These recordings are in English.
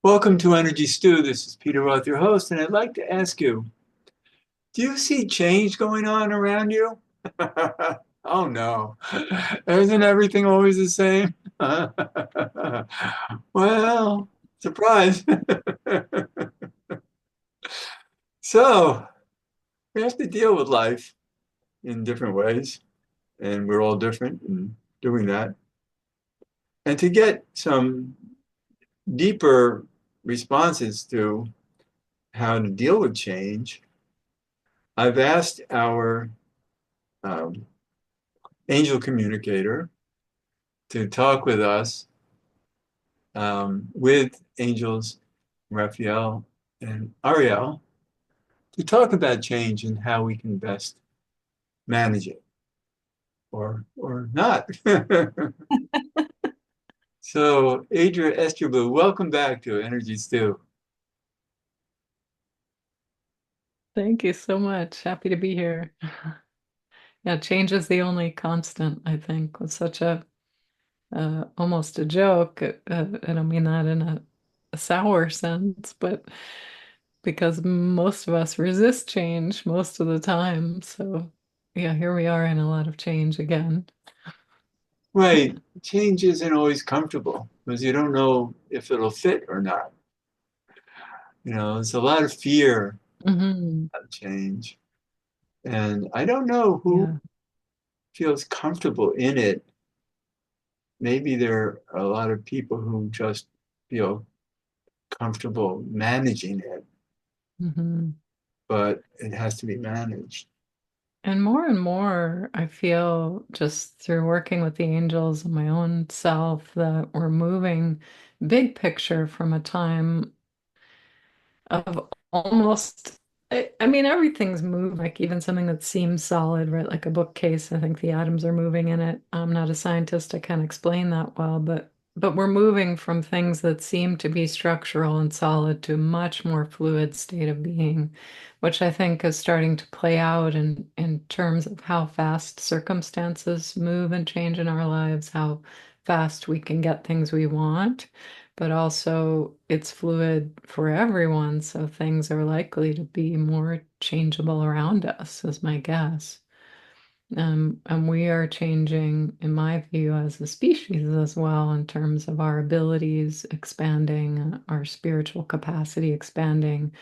Welcome to Energy Stew. This is Peter Roth, your host, and I'd like to ask you, do you see change going on around you? Oh no. Isn't everything always the same? Well, surprise. So, we have to deal with life in different ways, and we're all different in doing that. And to get some deeper responses to how to deal with change, I've asked our um, angel communicator to talk with us with angels Raphael and Ariel to talk about change and how we can best manage it or not. So, Adria Estribou, welcome back to Energy Stew. Thank you so much. Happy to be here. Yeah, change is the only constant, I think. It's such a almost a joke. I don't mean that in a sour sense, but because most of us resist change most of the time. So yeah, here we are in a lot of change again. Right, change isn't always comfortable because you don't know if it'll fit or not. There's a lot of fear Hmm. of change. And I don't know who Yeah. feels comfortable in it. Maybe there are a lot of people who just feel comfortable managing it, Hmm. but it has to be managed. And more, I feel just through working with the angels and my own self that we're moving big picture from a time of almost I mean everything's moved, like even something that seems solid, right? Like a bookcase, I think the atoms are moving in it. I'm not a scientist, I can't explain that well, but we're moving from things that seem to be structural and solid to a much more fluid state of being, which I think is starting to play out in terms of how fast circumstances move and change in our lives, how fast we can get things we want, but also it's fluid for everyone, so things are likely to be more changeable around us, is my guess. And we are changing, in my view, as a species as well, in terms of our abilities expanding, our spiritual capacity expanding.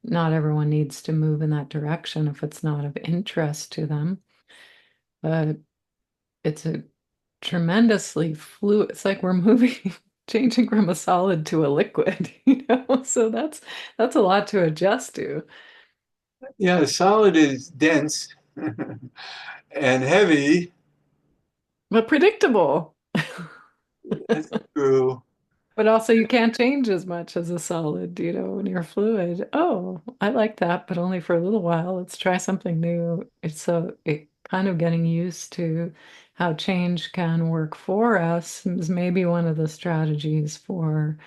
Not everyone needs to move in that direction if it's not of interest to them, but it's a tremendously fluid. It's like we're moving, changing from a solid to a liquid, you know? So that's a lot to adjust to. Yeah, solid is dense and heavy. But predictable. That's true. But also you can't change as much as a solid, you know, when you're fluid. Oh, I like that, but only for a little while. Let's try something new. It's so it kind of getting used to how change can work for us is maybe one of the strategies for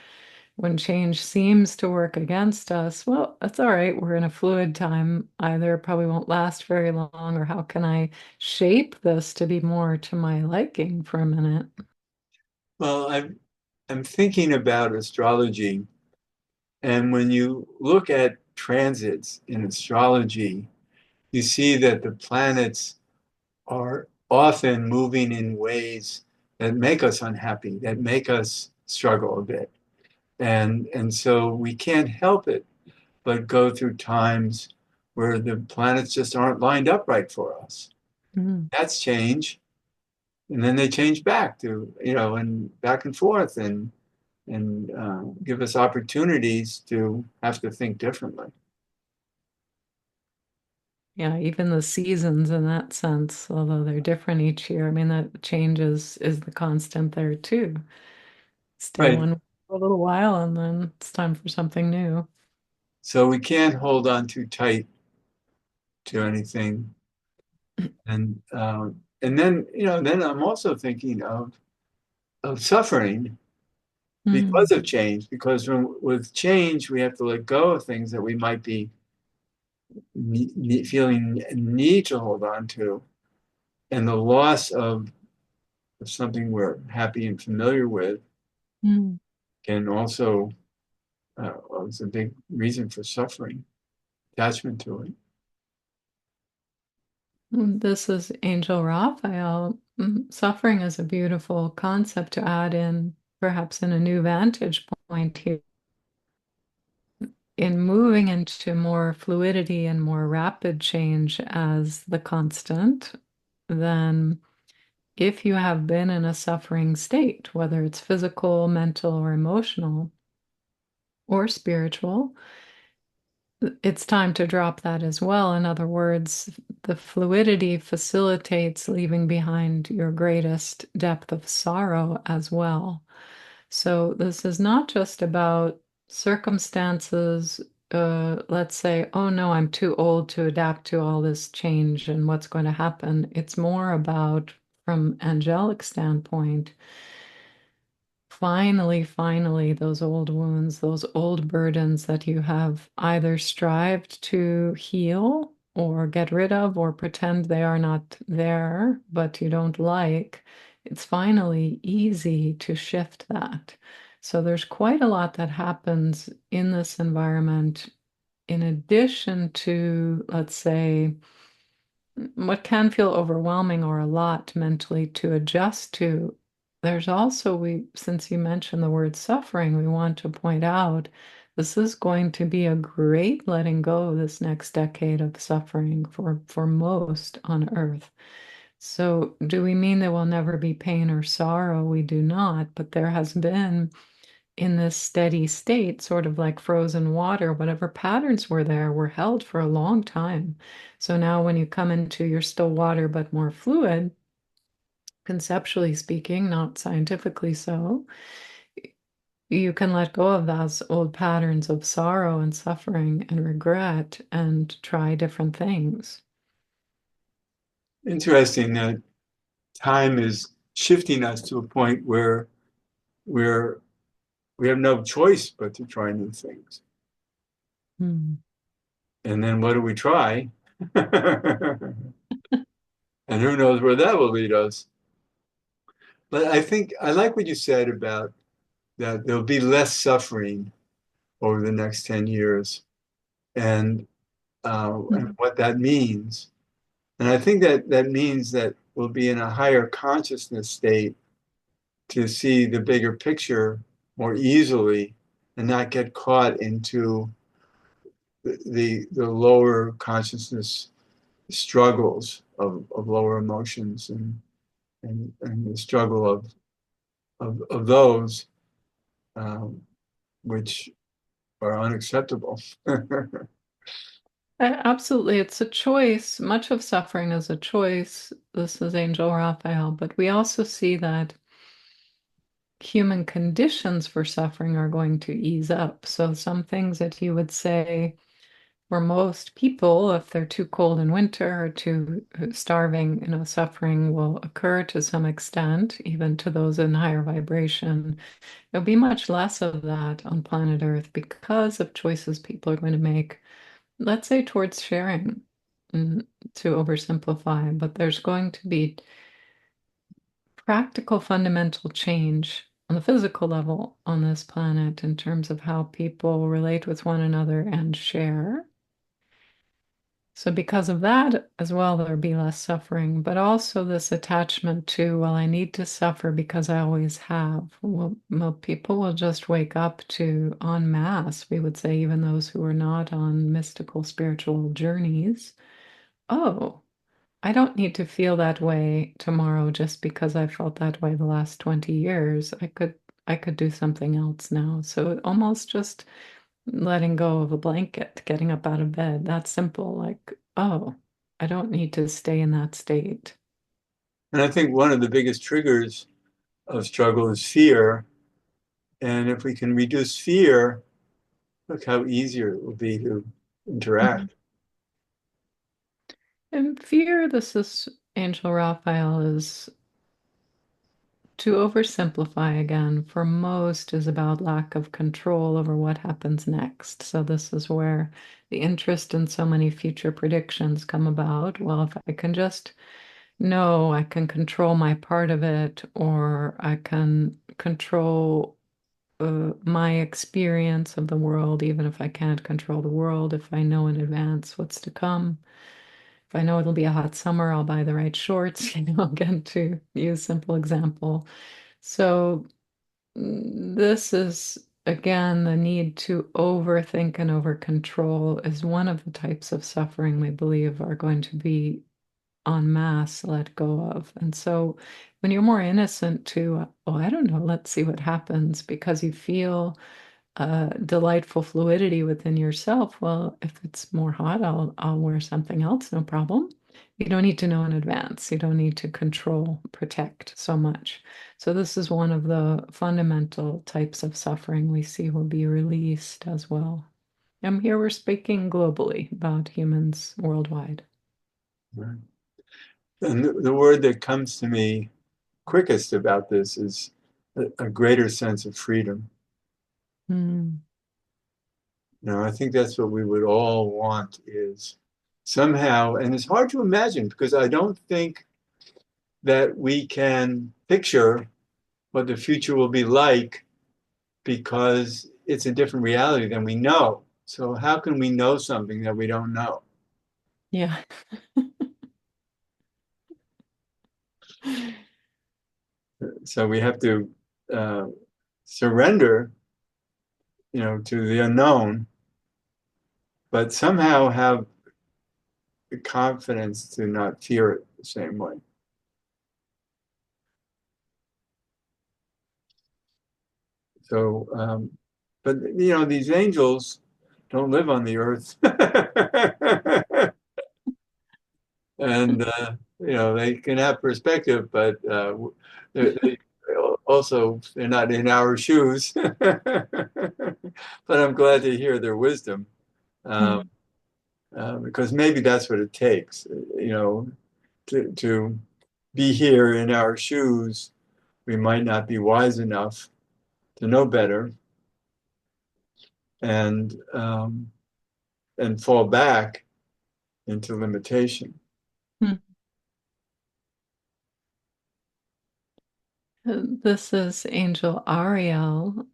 when change seems to work against us. Well, that's all right. We're in a fluid time. Either it probably won't last very long, or how can I shape this to be more to my liking for a minute? Well, I'm thinking about astrology, and when you look at transits in astrology, you see that the planets are often moving in ways that make us unhappy, that make us struggle a bit. And so we can't help it but go through times where the planets just aren't lined up right for us. Mm. That's change. And then they change back to, and back and forth and give us opportunities to have to think differently. Yeah, even the seasons in that sense, although they're different each year, I mean that changes is the constant there too. Stay Right. one way for a little while and then it's time for something new. So we can't hold on too tight to anything. And then I'm also thinking of suffering because Mm. of change, because with change, we have to let go of things that we might be feeling need to hold on to. And the loss of something we're happy and familiar with Mm. can also is a big reason for suffering, attachment to it. This is Angel Raphael. Suffering is a beautiful concept to add in, perhaps in a new vantage point here. In moving into more fluidity and more rapid change as the constant, then if you have been in a suffering state, whether it's physical, mental, or emotional, or spiritual, it's time to drop that as well. In other words, the fluidity facilitates leaving behind your greatest depth of sorrow as well. So this is not just about circumstances. Let's say, oh no, I'm too old to adapt to all this change and what's going to happen. It's more about, from angelic standpoint, finally, those old wounds, those old burdens that you have either strived to heal or get rid of or pretend they are not there, but you don't like, it's finally easy to shift that. So there's quite a lot that happens in this environment in addition to, let's say, what can feel overwhelming or a lot mentally to adjust to. There's also, since you mentioned the word suffering, we want to point out this is going to be a great letting go this next decade of suffering for most on Earth. So, do we mean there will never be pain or sorrow? We do not, but there has been in this steady state, sort of like frozen water, whatever patterns were there were held for a long time. So now, when you come into your still water but more fluid, conceptually speaking, not scientifically so, you can let go of those old patterns of sorrow and suffering and regret and try different things. Interesting that time is shifting us to a point where we're we have no choice but to try new things. Hmm. And then what do we try? And who knows where that will lead us. But I think I like what you said about that there'll be less suffering over the next 10 years and what that means. And I think that that means that we'll be in a higher consciousness state to see the bigger picture more easily and not get caught into the lower consciousness struggles of lower emotions and the struggle of those um, which are unacceptable. Absolutely, it's a choice. Much of suffering is a choice. This is Angel Raphael, but we also see that human conditions for suffering are going to ease up. So some things that you would say for most people, if they're too cold in winter or too starving, suffering will occur to some extent, even to those in higher vibration. There'll be much less of that on planet Earth because of choices people are going to make, let's say, towards sharing, mm, to oversimplify, but there's going to be practical fundamental change on the physical level on this planet in terms of how people relate with one another and share. So, because of that as well, there'll be less suffering, but also this attachment to, well, I need to suffer because I always have. Well, people will just wake up to en masse, we would say, even those who are not on mystical spiritual journeys. Oh, I don't need to feel that way tomorrow just because I felt that way the last 20 years. I could do something else now. So almost just letting go of a blanket, getting up out of bed. That's simple. Like, oh, I don't need to stay in that state. And I think one of the biggest triggers of struggle is fear. And if we can reduce fear, look how easier it will be to Mhm. interact. And fear, this is Angel Raphael, is to oversimplify again, for most is about lack of control over what happens next. So this is where the interest in so many future predictions come about. Well, if I can just know I can control my part of it, or I can control my experience of the world, even if I can't control the world, if I know in advance what's to come. If I know it'll be a hot summer, I'll buy the right shorts, again, to use simple example. So this is again the need to overthink and over control is one of the types of suffering we believe are going to be en masse let go of. And so when you're more innocent to, oh, I don't know, let's see what happens because you feel delightful fluidity within yourself. Well, if it's more hot, I'll wear something else, no problem. You don't need to know in advance. You don't need to control, protect so much. So this is one of the fundamental types of suffering we see will be released as well. And here we're speaking globally about humans worldwide. Right. And the word that comes to me quickest about this is a greater sense of freedom. Mm, I think that's what we would all want is somehow, and it's hard to imagine because I don't think that we can picture what the future will be like because it's a different reality than we know. So how can we know something that we don't know? yeah. So we have to uh, surrender, to the unknown, but somehow have the confidence to not fear it the same way. So, but these angels don't live on the earth, and they can have perspective, but they also they're not in our shoes. But I'm glad to hear their wisdom, um, Mm, because maybe that's what it takes, to be here in our shoes. We might not be wise enough to know better, and fall back into limitation. mm. This is Angel Ariel.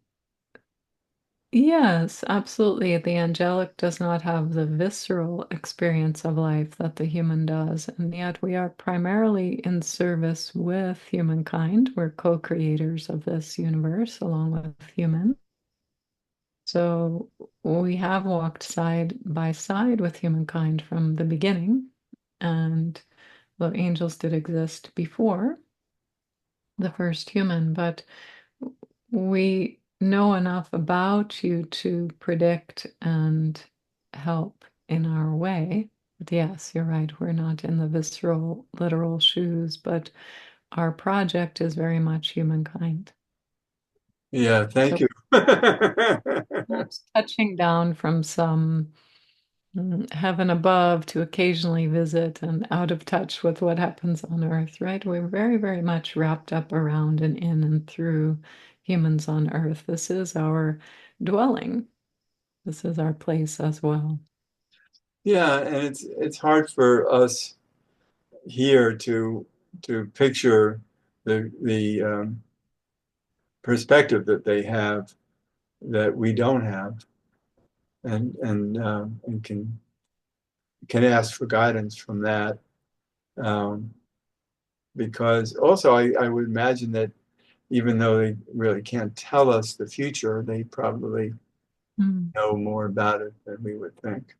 Yes, absolutely. The angelic does not have the visceral experience of life that the human does, and yet we are primarily in service with humankind. We're co-creators of this universe along with humans. So we have walked side by side with humankind from the beginning, and the angels did exist before the first human, but we know enough about you to predict and help in our way. But yes, you're right. We're not in the visceral, literal shoes, but our project is very much humankind. Yeah, thank So you. perhaps touching down from some heaven above to occasionally visit and out of touch with what happens on Earth, right? We're very, very much wrapped up around and in and through humans on Earth. This is our dwelling. This is our place as well. Yeah, and it's hard for us here to picture the perspective that they have that we don't have, and can ask for guidance from that. Um, because also I would imagine that even though they really can't tell us the future, they probably Mm. know more about it than we would think.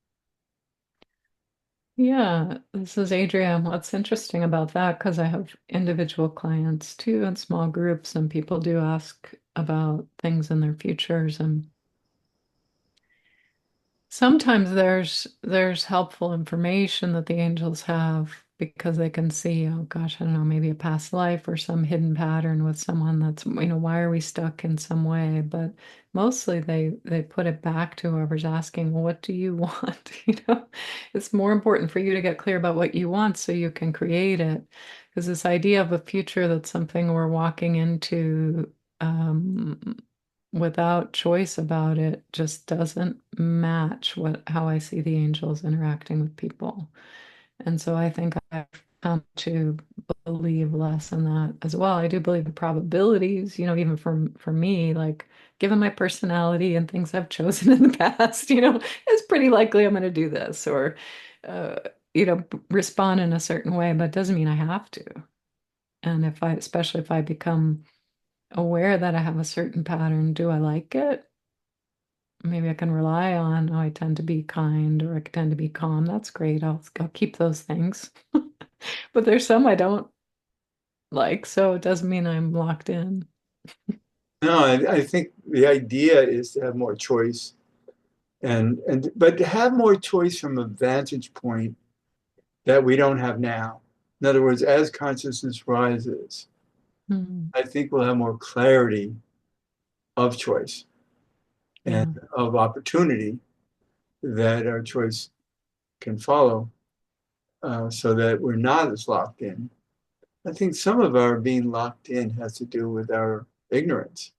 Yeah, this is Adria. What's interesting about that, because I have individual clients too in small groups, and people do ask about things in their futures. And sometimes there's helpful information that the angels have because they can see, oh gosh, I don't know, maybe a past life or some hidden pattern with someone that's, why are we stuck in some way? But mostly they put it back to whoever's asking, well, what do you want? It's more important for you to get clear about what you want so you can create it. Because this idea of a future that's something we're walking into without choice about it just doesn't match what how I see the angels interacting with people. And so I think I've to believe less in that as well. I do believe in probabilities, even for me, like given my personality and things I've chosen in the past, it's pretty likely I'm going to do this or, uh, respond in a certain way, but it doesn't mean I have to. And especially if I become aware that I have a certain pattern, do I like it? Maybe I can rely on, oh, I tend to be kind or I tend to be calm. That's great. I'll keep those things. But there's some I don't like, so it doesn't mean I'm locked in. No, I think the idea is to have more choice and but to have more choice from a vantage point that we don't have now. In other words, as consciousness rises, Hmm. I think we'll have more clarity of choice and Yeah. of opportunity that our choice can follow, so that we're not as locked in. I think some of our being locked in has to do with our ignorance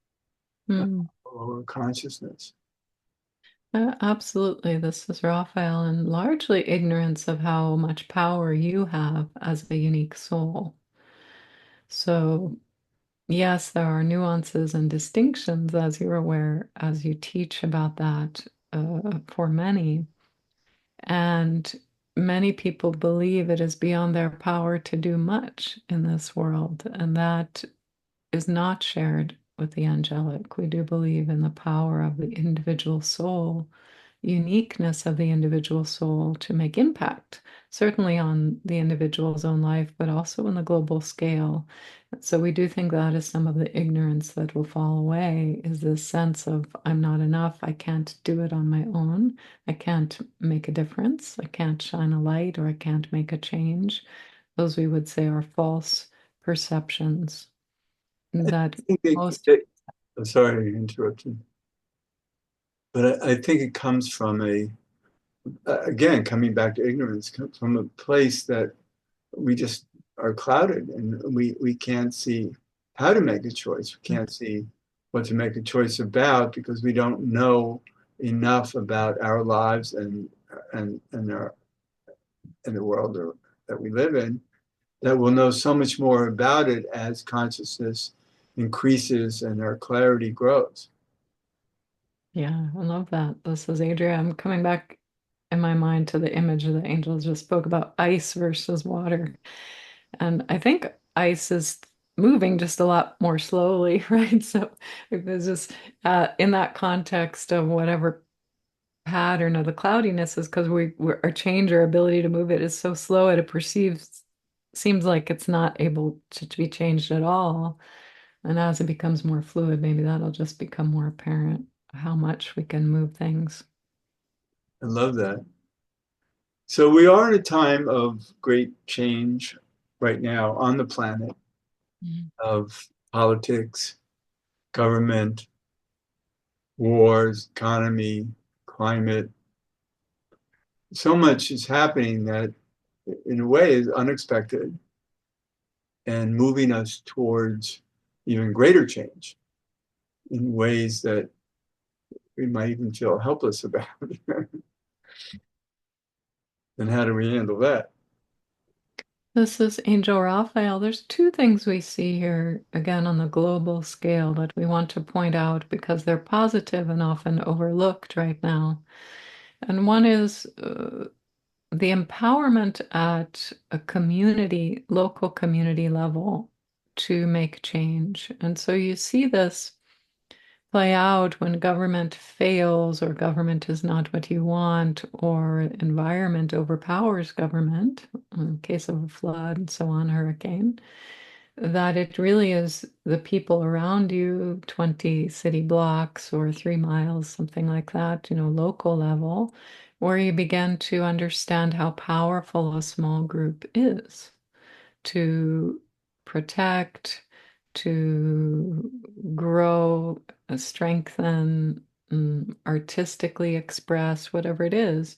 Hmm. or consciousness. Absolutely. This is Raphael, and largely ignorance of how much power you have as a unique soul. So, yes, there are nuances and distinctions, as you're aware, as you teach about that for many. And many people believe it is beyond their power to do much in this world, and that is not shared with the angelic. We do believe in the power of the individual soul, uniqueness of the individual soul to make impact, certainly on the individual's own life, but also on the global scale. So we do think that is some of the ignorance that will fall away, is this sense of I'm not enough, I can't do it on my own, I can't make a difference, I can't shine a light, or I can't make a change. Those we would say are false perceptions that I think most. I'm sorry to interrupt you, but I think it comes from again, coming back to ignorance, comes from a place that we just are clouded and we can't see how to make a choice. We can't see what to make a choice about because we don't know enough about our lives and our and the world that we live in, that we'll know so much more about it as consciousness increases and our clarity grows. Yeah, I love that. This is Adria. I'm coming back in my mind to the image the angels just spoke about ice versus water. And I think ice is moving just a lot more slowly, right? So if there's just in that context of whatever pattern of the cloudiness is because our change, our ability to move it is so slow it perceives seems like it's not able to be changed at all. And as it becomes more fluid, maybe that'll just become more apparent how much we can move things. I love that. So we are in a time of great change right now on the planet, Mhm. of politics, government, wars, economy, climate. So much is happening that, in a way, is unexpected and moving us towards even greater change in ways that we might even feel helpless about. And how do we handle that? This is Angel Raphael. There's two things we see here, again, on the global scale that we want to point out because they're positive and often overlooked right now. And one is the empowerment at a community, local community level to make change. And so you see this play out when government fails or government is not what you want or environment overpowers government, in case of a flood and so on, hurricane, that it really is the people around you, 20 city blocks or 3 miles, something like that, local level, where you begin to understand how powerful a small group is to protect, to grow, strengthen, artistically express, whatever it is.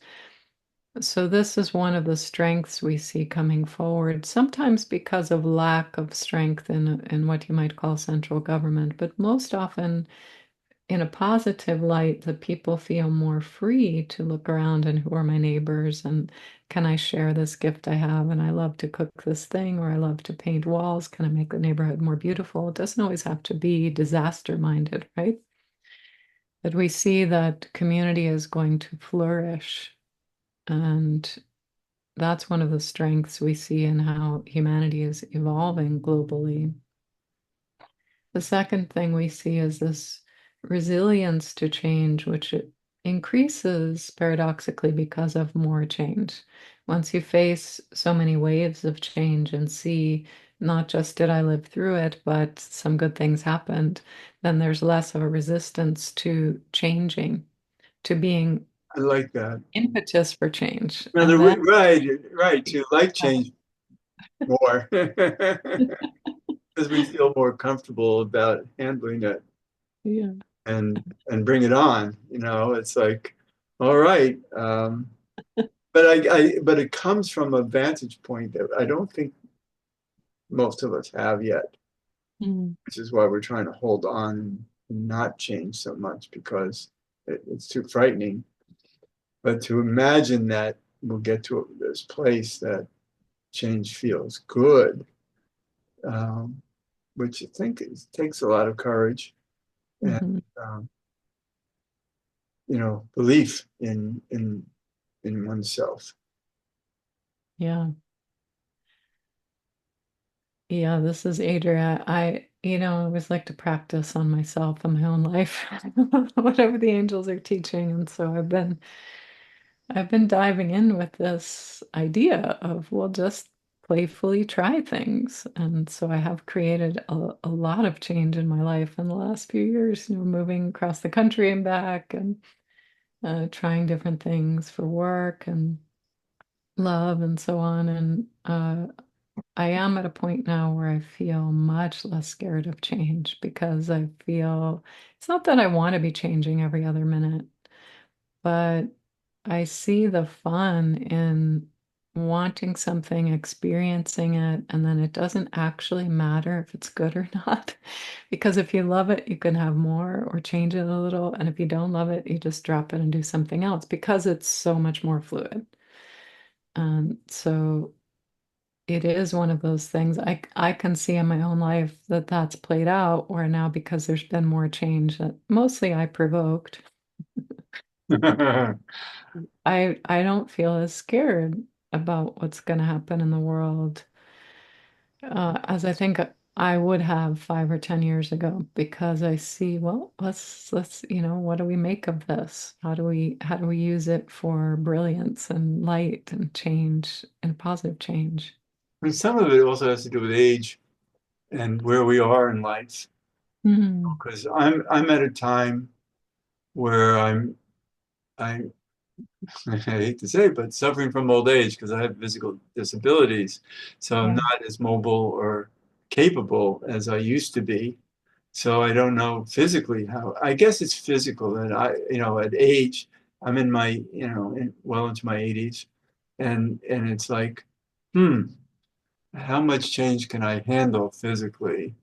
So, this is one of the strengths we see coming forward, sometimes because of lack of strength in what you might call central government, but most often in a positive light that people feel more free to look around and who are my neighbors and can I share this gift I have and I love to cook this thing or I love to paint walls. Can I make the neighborhood more beautiful? It doesn't always have to be disaster minded, right? That we see that community is going to flourish. And that's one of the strengths we see in how humanity is evolving globally. The second thing we see is this resilience to change, which it increases paradoxically because of more change. Once you face so many waves of change and see not just did I live through it, but some good things happened, then there's less of a resistance to changing, to being I like that. impetus for change. Now, And then, right, right, to like change more because we feel more comfortable about handling it yeah. and bring it on. It's like, all right. But but it comes from a vantage point that I don't think most of us have yet, Mm. which is why we're trying to hold on and not change so much because it's too frightening. But to imagine that we'll get to this place that change feels good, um, which I think takes a lot of courage and Mhm. um, belief in oneself. Yeah. Yeah, this is Adria. I always like to practice on myself in my own life, whatever the angels are teaching. And so I've been diving in with this idea of, well, just playfully try things. And so I have created a lot of change in my life in the last few years, moving across the country and back and trying different things for work and love and so on. And I am at a point now where I feel much less scared of change because I feel it's not that I want to be changing every other minute, but I see the fun in wanting something, experiencing it, and then it doesn't actually matter if it's good or not. Because if you love it, you can have more or change it a little. And if you don't love it, you just drop it and do something else because it's so much more fluid. And so it is one of those things I can see in my own life that that's played out where now because there's been more change that mostly I provoked, I don't feel as scared about what's going to happen in the world as I think I would have 5 or 10 years ago because I see, well, let's what do we make of this? How do we use it for brilliance and light and change and positive change? And some of it also has to do with age and where we are in life. Mhm. Because I'm at a time where I I hate to say it, but suffering from old age because I have physical disabilities. So I'm Yeah, not as mobile or capable as I used to be. So I don't know physically how. I guess it's physical that at age, I'm in my, well into my 80s, and it's like, hmm, how much change can I handle physically?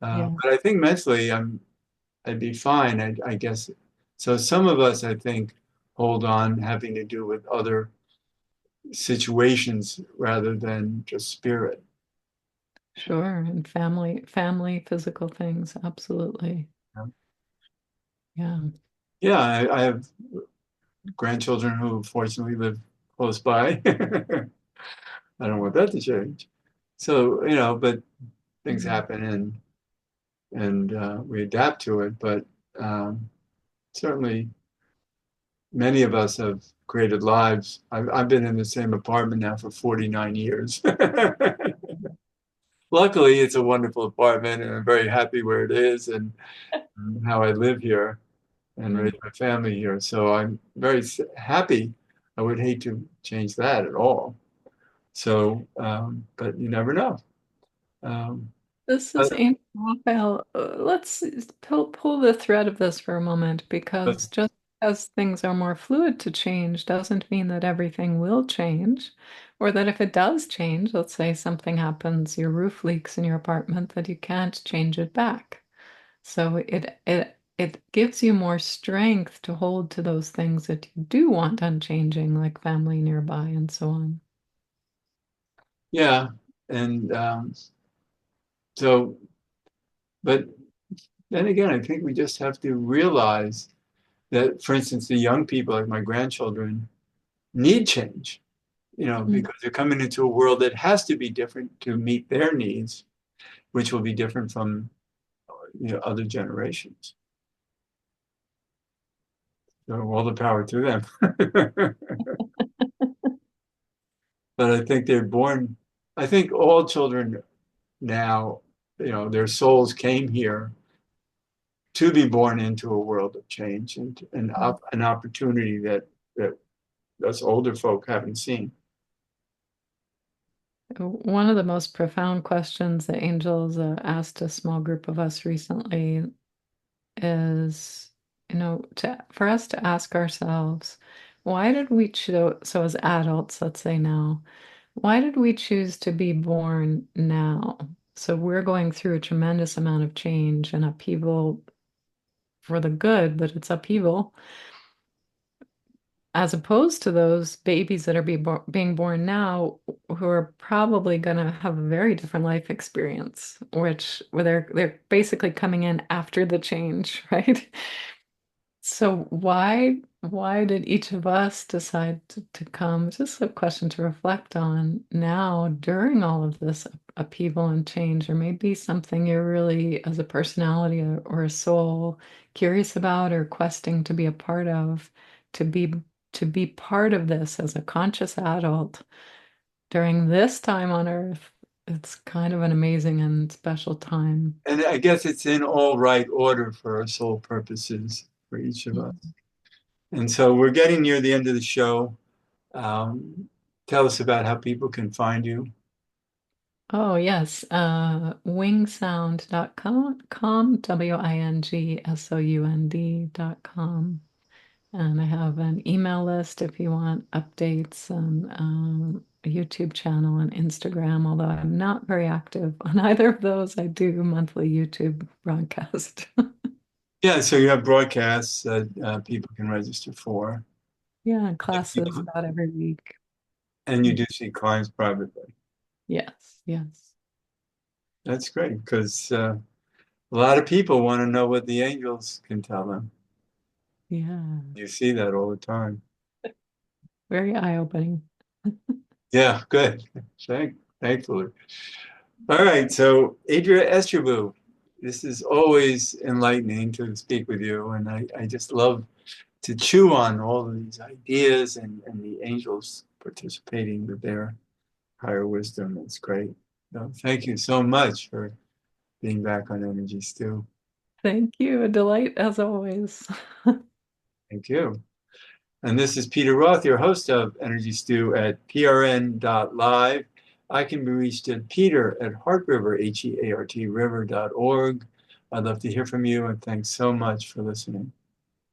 yeah. But I think mentally, I'd be fine. I guess. So some of us, I think, hold on having to do with other situations rather than just spirit. Sure, and family, physical things, absolutely. Yeah. Yeah, I have grandchildren who fortunately live close by. I don't want that to change. So, but things Mm. happen and we adapt to it. But certainly, many of us have created lives. I've been in the same apartment now for 49 years. Luckily, it's a wonderful apartment, and I'm very happy where it is and how I live here and Yeah. raise my family here. So I'm very happy. I would hate to change that at all. So, but you never know. Um, This is but, Amy Raphael. Let's pull the thread of this for a moment but because just as things are more fluid to change doesn't mean that everything will change, or that if it does change, let's say something happens, your roof leaks in your apartment, that you can't change it back. So it it gives you more strength to hold to those things that you do want unchanging, like family nearby and so on. Yeah. And so, but then again, I think we just have to realize that, for instance, the young people, like my grandchildren, need change, Mm. because they're coming into a world that has to be different to meet their needs, which will be different from, other generations. So all the power to them. But I think they're born, I think all children now, their souls came here to be born into a world of change and an opportunity that us older folk haven't seen. One of the most profound questions that angels asked a small group of us recently is, for us to ask ourselves, why did we choose, so as adults, let's say now, why did we choose to be born now? So we're going through a tremendous amount of change and upheaval for the good, but it's upheaval, as opposed to those babies that are being born now who are probably going to have a very different life experience, which where they're basically coming in after the change, right? So why did each of us decide to come? Just a question to reflect on now during all of this upheaval and change, or maybe something you're really, as a personality or a soul, curious about or questing to be a part of, to be to be part of this as a conscious adult during this time on Earth. It's kind of an amazing and special time. And I guess it's in all right order for our soul purposes for each of us. Mhm. And so we're getting near the end of the show. Tell us about how people can find you. Oh, yes. Wingsound.com, wingsound.com. And I have an email list if you want updates and a YouTube channel and Instagram, although I'm not very active on either of those. I do monthly YouTube broadcast. Yeah, so you have broadcasts that people can register for. Yeah, classes about every week. And you do see clients privately. Yes, yes. That's great because a lot of people want to know what the angels can tell them. Yeah, You see that all the time. very eye-opening. Yeah, good. Thankfully. All right, so Adria Estribou, this is always enlightening to speak with you, and I just love to chew on all of these ideas and the angels participating with their higher wisdom. It's great. So thank you so much for being back on Energy Stew. Thank you. A delight as always. Thank you. And this is Peter Roth, your host of Energy Stew at prn.live. I can be reached at peter at heartriver, HEART river.org. I'd love to hear from you, and thanks so much for listening.